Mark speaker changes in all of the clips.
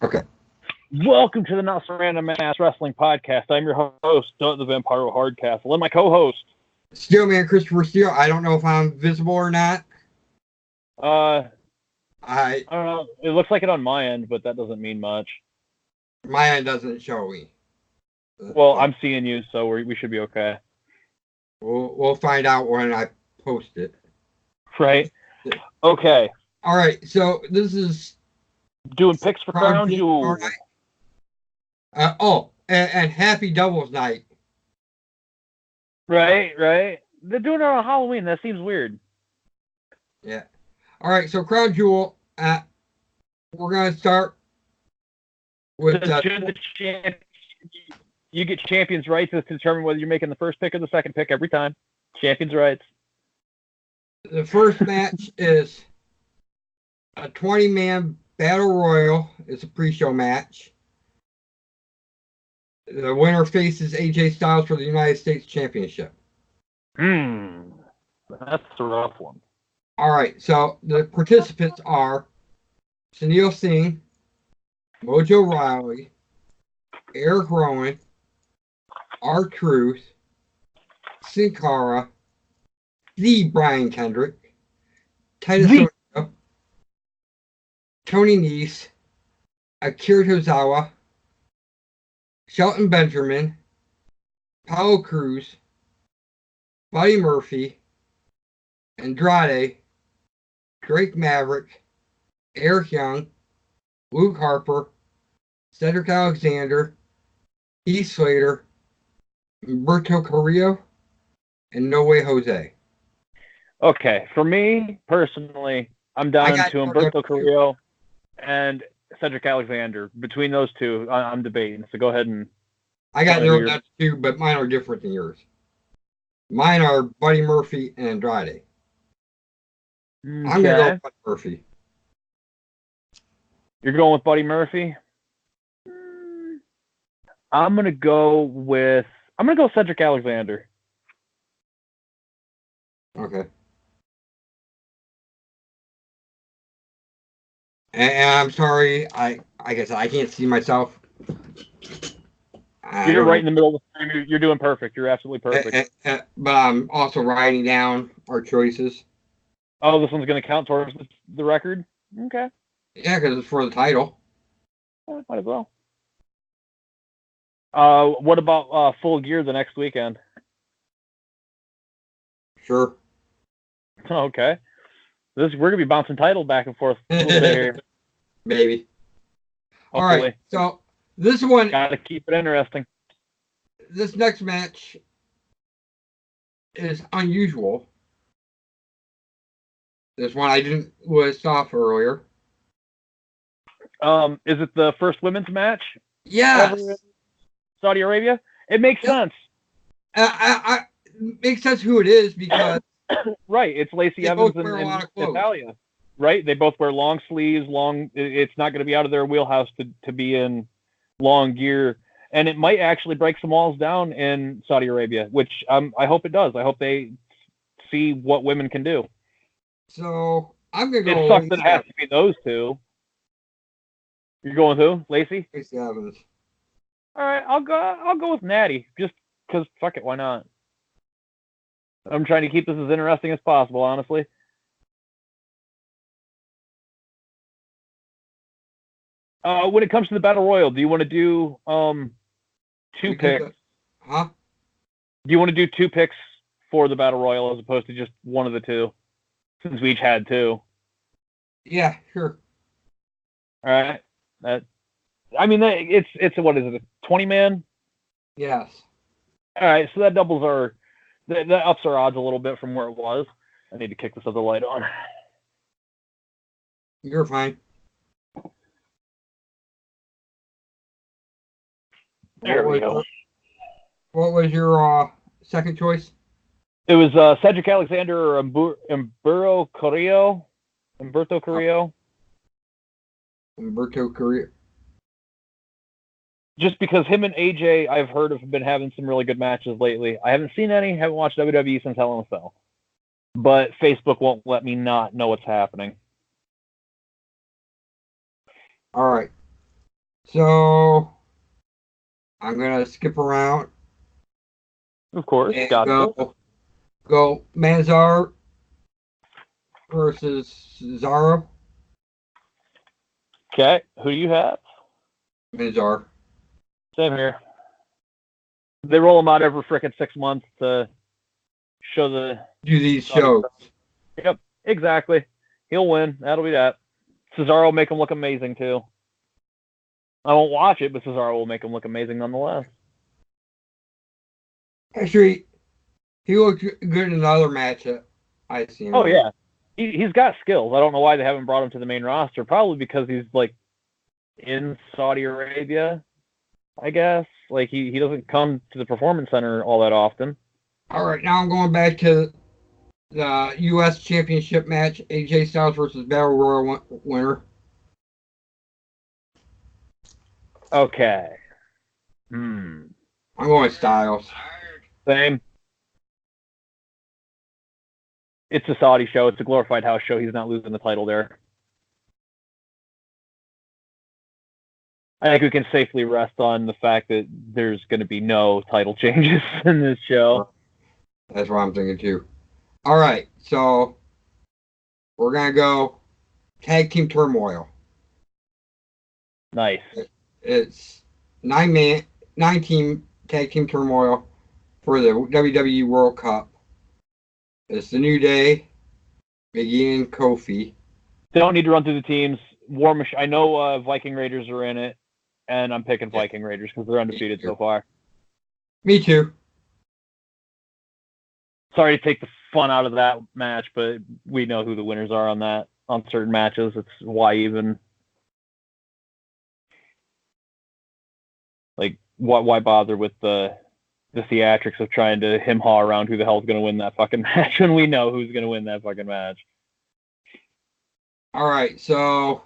Speaker 1: Okay.
Speaker 2: Welcome to the Not So Random Ass Wrestling Podcast. I'm your host, Doug the Vampire Hardcastle, and my co-host,
Speaker 1: Steelman Christopher Steele. I don't know if I'm visible or not.
Speaker 2: I
Speaker 1: I
Speaker 2: don't know. It looks like it on my end, but that doesn't mean much.
Speaker 1: My end doesn't show me.
Speaker 2: Well, I'm seeing you, so we should be okay.
Speaker 1: We'll find out when I post it.
Speaker 2: Right? Okay.
Speaker 1: All right. So this is
Speaker 2: doing picks for Crown Jewel.
Speaker 1: And happy doubles night.
Speaker 2: Right. They're doing it on Halloween. That seems weird.
Speaker 1: Yeah. All right. So Crown Jewel. We're gonna start with
Speaker 2: you get champions' rights to determine whether you're making the first pick or the second pick every time. Champions' rights.
Speaker 1: The first match is a 20-man battle royal. It's a pre-show match. The winner faces AJ Styles for the United States Championship.
Speaker 2: That's a rough one.
Speaker 1: All right, so the participants are Sunil Singh, Mojo Rawley, Eric Rowan, R-Truth, Sin Cara, the Brian Kendrick, Titus O'Neil, Tony Nese, Akira Tozawa, Shelton Benjamin, Paulo Cruz, Buddy Murphy, Andrade, Drake Maverick, Eric Young, Luke Harper, Cedric Alexander, Heath Slater, Humberto Carrillo, and No Way Jose.
Speaker 2: Okay, for me personally, I'm down to Humberto Carrillo and Cedric Alexander. Between those two, I'm debating. So go ahead and.
Speaker 1: I got narrowed down to two, but mine are different than yours. Mine are Buddy Murphy and Andrade. Okay. I'm gonna go with Buddy Murphy.
Speaker 2: You're going with Buddy Murphy? I'm gonna go Cedric Alexander.
Speaker 1: Okay. And I'm sorry, I guess I can't see myself.
Speaker 2: You're right in the middle of the frame. You're doing perfect. You're absolutely perfect.
Speaker 1: But I'm also writing down our choices.
Speaker 2: Oh, this one's going to count towards the record? Okay.
Speaker 1: Yeah, because it's for the title.
Speaker 2: Yeah, might as well. What about Full Gear the next weekend?
Speaker 1: Sure.
Speaker 2: Okay. We're going to be bouncing title back and forth a little bit here.
Speaker 1: Maybe.
Speaker 2: Hopefully.
Speaker 1: All right. So this one.
Speaker 2: Got to keep it interesting.
Speaker 1: This next match is unusual. This one I didn't list off earlier.
Speaker 2: Is it the first women's match?
Speaker 1: Yeah.
Speaker 2: Saudi Arabia? It makes sense.
Speaker 1: It makes sense who it is because
Speaker 2: right, it's Lacey Evans and Natalya. Right? They both wear long sleeves, it's not going to be out of their wheelhouse to be in long gear. And it might actually break some walls down in Saudi Arabia, which I hope it does. I hope they see what women can do.
Speaker 1: So I'm going to go
Speaker 2: It sucks that it has to be those two. You're going with who? Lacey?
Speaker 1: Lacey Evans.
Speaker 2: All right, I'll go with Natty, just because fuck it, why not? I'm trying to keep this as interesting as possible, honestly. When it comes to the Battle Royal, do you want to do two picks?
Speaker 1: Huh?
Speaker 2: Do you want to do two picks for the Battle Royal as opposed to just one of the two? Since we each had two.
Speaker 1: Yeah, sure.
Speaker 2: All right. It's what is it? A 20-man?
Speaker 1: Yes.
Speaker 2: All right, so that doubles that ups our odds a little bit from where it was. I need to kick this other light on.
Speaker 1: You're fine.
Speaker 2: There we go.
Speaker 1: What was your second choice?
Speaker 2: It was Cedric Alexander or Humberto Carrillo. Humberto Carrillo.
Speaker 1: Humberto Carrillo.
Speaker 2: Just because him and AJ, I've heard have been having some really good matches lately. I haven't seen any. Haven't watched WWE since Hell in a Cell. But Facebook won't let me not know what's happening.
Speaker 1: All right. So I'm gonna skip around.
Speaker 2: Of course,
Speaker 1: And
Speaker 2: gotcha.
Speaker 1: go Manzar versus Cesaro.
Speaker 2: Okay, who do you have?
Speaker 1: Manzar.
Speaker 2: Same here. They roll him out every frickin' 6 months to show the...
Speaker 1: Do these shows.
Speaker 2: Yep, exactly. He'll win. That'll be that. Cesaro will make him look amazing, too. I won't watch it, but Cesaro will make him look amazing nonetheless.
Speaker 1: Actually, he looked good in another match that I seen.
Speaker 2: Oh, yeah. He's got skills. I don't know why they haven't brought him to the main roster. Probably because he's, like, in Saudi Arabia, I guess. Like, he doesn't come to the Performance Center all that often.
Speaker 1: All right, now I'm going back to the U.S. Championship match, AJ Styles versus Battle Royal winner.
Speaker 2: Okay.
Speaker 1: I'm going Styles.
Speaker 2: Same. It's a Saudi show. It's a glorified house show. He's not losing the title there. I think we can safely rest on the fact that there's going to be no title changes in this show.
Speaker 1: That's what I'm thinking too. All right, so we're going to go Tag Team Turmoil.
Speaker 2: Nice.
Speaker 1: It's 9-team Tag Team Turmoil for the WWE World Cup. It's the New Day, Big E and Kofi.
Speaker 2: They don't need to run through the teams. War Machine. I know Viking Raiders are in it, and I'm picking Viking Raiders because they're undefeated so far.
Speaker 1: Me too.
Speaker 2: Sorry to take the fun out of that match, but we know who the winners are on certain matches. It's why even. Like, why bother with the theatrics of trying to hem-haw around who the hell's going to win that fucking match when we know who's going to win that fucking match?
Speaker 1: All right, so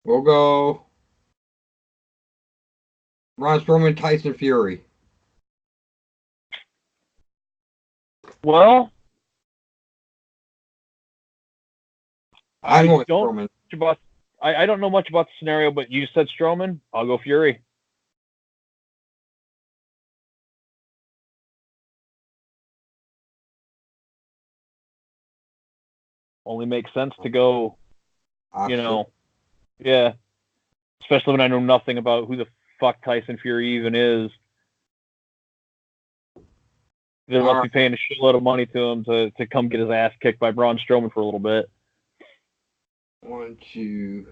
Speaker 1: we'll go Braun Strowman, Tyson Fury.
Speaker 2: Well,
Speaker 1: I don't
Speaker 2: know much about the scenario, but you said Strowman. I'll go Fury. Only makes sense to go, yeah. Especially when I know nothing about who the fuck Tyson Fury even is. They must be paying a shitload of money to him to come get his ass kicked by Braun Strowman for a little bit.
Speaker 1: 1, 2.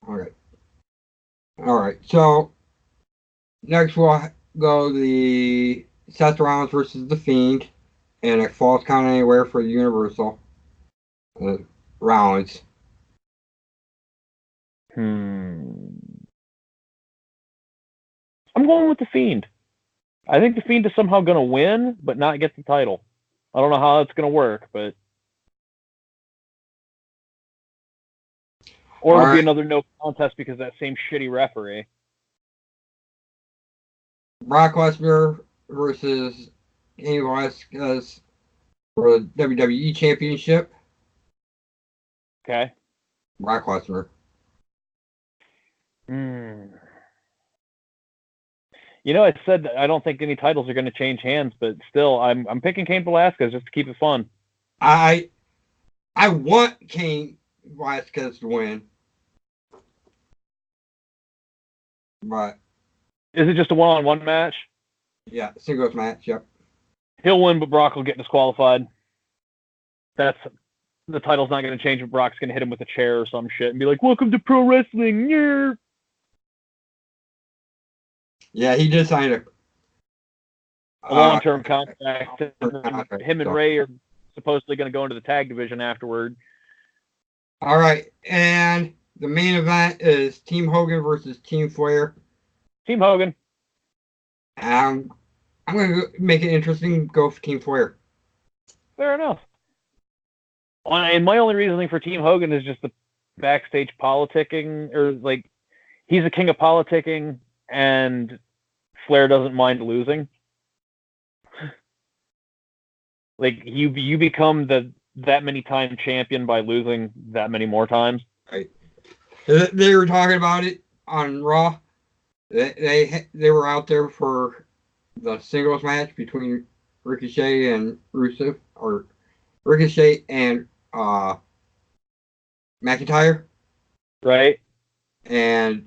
Speaker 1: All right. So next we'll go the Seth Rollins versus The Fiend and a Falls Count Anywhere for the Universal. Rollins.
Speaker 2: I'm going with The Fiend. I think The Fiend is somehow going to win, but not get the title. I don't know how that's going to work, but... Or it'll be another no contest because of that same shitty referee.
Speaker 1: Brock Lesnar versus Cain Velasquez for the WWE Championship.
Speaker 2: Okay.
Speaker 1: Brock Lesnar.
Speaker 2: You know, I said I don't think any titles are going to change hands, but still, I'm picking Cain Velasquez just to keep it fun.
Speaker 1: I want Cain Velasquez to win, but
Speaker 2: is it just a one-on-one match?
Speaker 1: Yeah, singles match. Yep.
Speaker 2: He'll win, but Brock will get disqualified. The title's not going to change, but Brock's going to hit him with a chair or some shit and be like, "Welcome to pro wrestling." Yeah.
Speaker 1: Yeah, he did sign a
Speaker 2: long-term contract. Him and Ray are supposedly going to go into the tag division afterward.
Speaker 1: All right, and the main event is Team Hogan versus Team Flair.
Speaker 2: Team Hogan.
Speaker 1: I'm going to make it interesting. Go for Team Flair.
Speaker 2: Fair enough. And my only reasoning for Team Hogan is just the backstage politicking, or like he's a king of politicking, and Flair doesn't mind losing. Like you become that many time champion by losing that many more times.
Speaker 1: Right. They were talking about it on Raw. They were out there for the singles match between Ricochet and Rusev, or Ricochet and McIntyre,
Speaker 2: right?
Speaker 1: and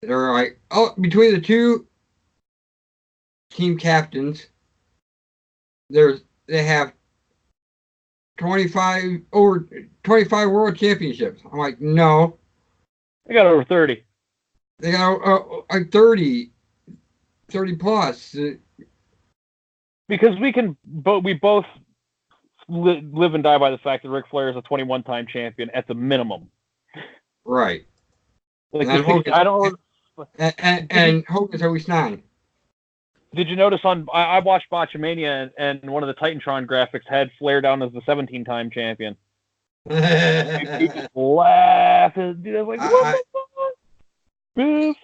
Speaker 1: they're like, oh, between the two team captains, they have 25 world championships. I'm like, no,
Speaker 2: They got over 30.
Speaker 1: they got like 30 plus.
Speaker 2: Because we both live and die by the fact that Ric Flair is a 21-time champion at the minimum.
Speaker 1: Right.
Speaker 2: Like
Speaker 1: and
Speaker 2: Hogan's, I don't.
Speaker 1: And Hogan's always 9.
Speaker 2: Did you notice I watched Botchamania and one of the Titantron graphics had Flair down as the 17-time champion. You just laugh. Dude, like, what the fuck? Biff.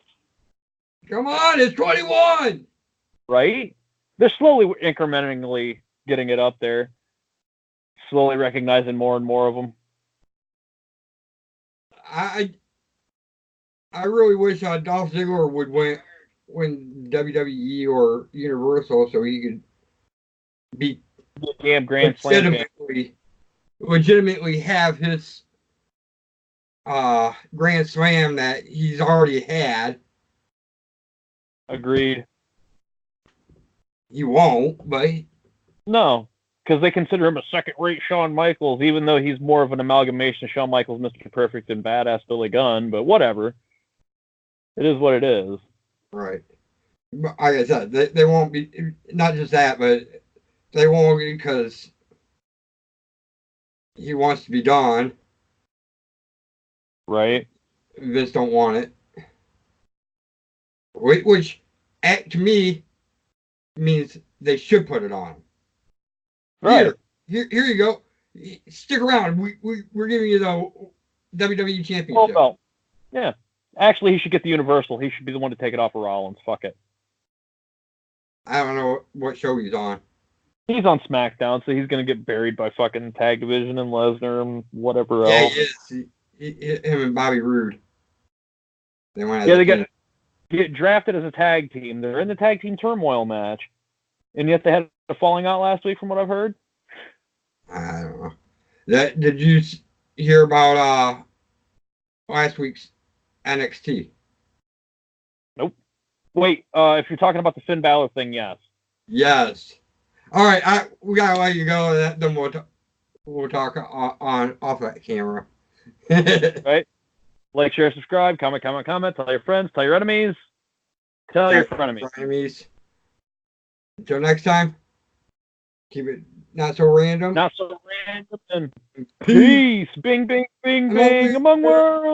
Speaker 1: Come on, it's 21.
Speaker 2: Right? They're slowly, incrementally getting it up there. Slowly recognizing more and more of them.
Speaker 1: I really wish Dolph Ziggler would win WWE or Universal so he could be
Speaker 2: damn Grand Slam
Speaker 1: legitimately have his Grand Slam that he's already had.
Speaker 2: Agreed.
Speaker 1: He won't, but
Speaker 2: no, because they consider him a second-rate Shawn Michaels, even though he's more of an amalgamation of Shawn Michaels, Mr. Perfect, and Badass Billy Gunn. But whatever, it is what it is.
Speaker 1: Right. But like I said, they won't be. Not just that, but they won't because he wants to be Don.
Speaker 2: Right.
Speaker 1: Vince don't want it. Which, to me, means they should put it on.
Speaker 2: Right.
Speaker 1: Here you go. Stick around. We're giving you the WWE Championship.
Speaker 2: Oh, no. Yeah. Actually, he should get the Universal. He should be the one to take it off of Rollins. Fuck it.
Speaker 1: I don't know what show he's on.
Speaker 2: He's on SmackDown, so he's going to get buried by fucking Tag Division and Lesnar and whatever else.
Speaker 1: Yeah, he is. Him and Bobby Roode.
Speaker 2: They get drafted as a tag team. They're in the tag team turmoil match. And yet they had a falling out last week from what I've heard.
Speaker 1: I don't know. Did you hear about last week's NXT?
Speaker 2: Nope. Wait, if you're talking about the Finn Balor thing, yes.
Speaker 1: Yes. All right, we gotta let you go. Then we'll talk on off that camera.
Speaker 2: Right. Like, share, subscribe, comment. Tell your friends, tell your enemies, tell your frenemies.
Speaker 1: Until next time, keep it not so random.
Speaker 2: Not so random. And peace. Bing, bing, bing, bing among worlds.